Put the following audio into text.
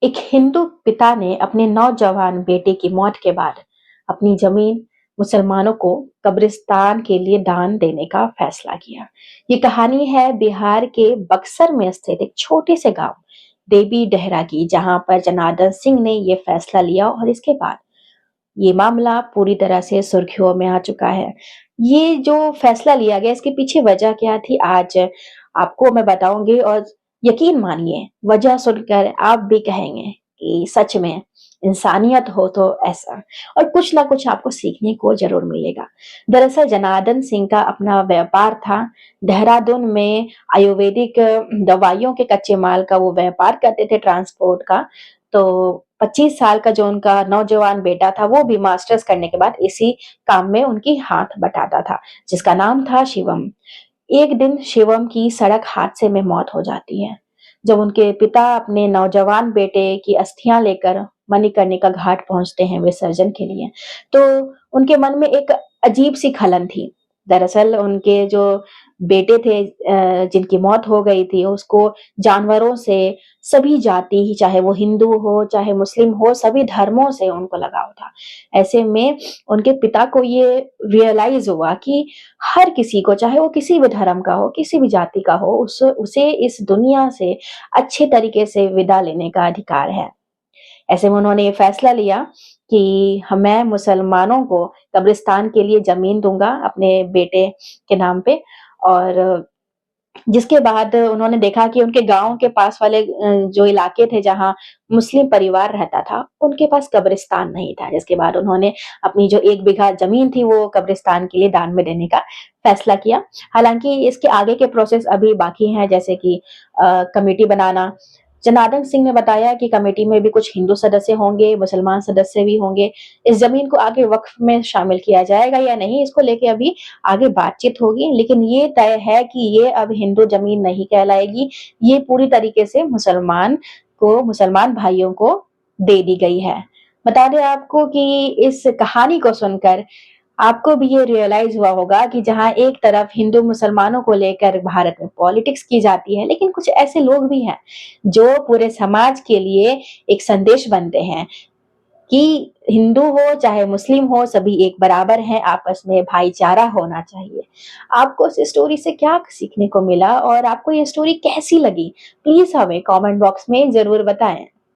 एक हिंदू पिता ने अपने नौजवान बेटे की मौत के बाद अपनी जमीन मुसलमानों को कब्रिस्तान के लिए दान देने का फैसला किया। ये कहानी है बिहार के बक्सर में स्थित एक छोटे से गांव देवी डेहरा की, जहां पर जनार्दन सिंह ने ये फैसला लिया और इसके बाद ये मामला पूरी तरह से सुर्खियों में आ चुका है। ये जो फैसला लिया गया, इसके पीछे वजह क्या थी, आज आपको मैं बताऊंगी। और यकीन मानिए, वजह सुनकर आप भी कहेंगे कि सच में इंसानियत हो तो ऐसा। और कुछ ना कुछ आपको सीखने को जरूर मिलेगा। दरअसल जनार्दन सिंह का अपना व्यापार था। देहरादून में आयुर्वेदिक दवाइयों के कच्चे माल का वो व्यापार करते थे, ट्रांसपोर्ट का। तो 25 साल का जो उनका नौजवान बेटा था, वो भी मास्टर्स करने के बाद इसी काम में उनकी हाथ बटाता था, जिसका नाम था शिवम। एक दिन शिवम की सड़क हादसे में मौत हो जाती है। जब उनके पिता अपने नौजवान बेटे की अस्थियां लेकर मणिकर्णिका घाट पहुंचते हैं विसर्जन के लिए, तो उनके मन में एक अजीब सी खलन थी। दरअसल उनके जो बेटे थे, जिनकी मौत हो गई थी, उसको जानवरों से, सभी जाति ही, चाहे वो हिंदू हो चाहे मुस्लिम हो, सभी धर्मों से उनको लगाव था। ऐसे में उनके पिता को ये रियलाइज हुआ कि हर किसी को, चाहे वो किसी भी धर्म का हो, किसी भी जाति का हो, उसे इस दुनिया से अच्छे तरीके से विदा लेने का अधिकार है। ऐसे में उन्होंने ये फैसला लिया कि मैं मुसलमानों को कब्रिस्तान के लिए जमीन दूंगा अपने बेटे के नाम पे। और जिसके बाद उन्होंने देखा कि उनके गाँव के पास वाले जो इलाके थे जहाँ मुस्लिम परिवार रहता था, उनके पास कब्रिस्तान नहीं था। जिसके बाद उन्होंने अपनी जो 1 बीघा ज़मीन थी, वो कब्रिस्तान के लिए दान में देने का फैसला किया। हालाँकि इसके आगे के प्रोसेस अभी बाकी हैं, जैसे कि कमिटी बनाना। जनार्दन सिंह ने बताया कि कमेटी में भी कुछ हिंदू सदस्य होंगे, मुसलमान सदस्य भी होंगे। इस ज़मीन को आगे वक्फ में शामिल किया जाएगा या नहीं, इसको लेके अभी आगे बातचीत होगी। लेकिन ये तय है कि ये अब हिंदू ज़मीन नहीं कहलाएगी, ये पूरी तरीके से मुसलमान भाइयों को दे दी गई है। बता दें आपको कि इस कहानी को सुनकर आपको भी ये रियलाइज़ हुआ होगा कि जहाँ एक तरफ हिंदू मुसलमानों को लेकर भारत में पॉलिटिक्स की जाती है, लेकिन कुछ ऐसे लोग भी हैं जो पूरे समाज के लिए एक संदेश बनते हैं कि हिंदू हो चाहे मुस्लिम हो, सभी एक बराबर हैं, आपस में भाईचारा होना चाहिए। आपको इस स्टोरी से क्या सीखने को मिला और आपको ये स्टोरी कैसी लगी? प्लीज़ हमें कमेंट बॉक्स में ज़रूर बताएँ।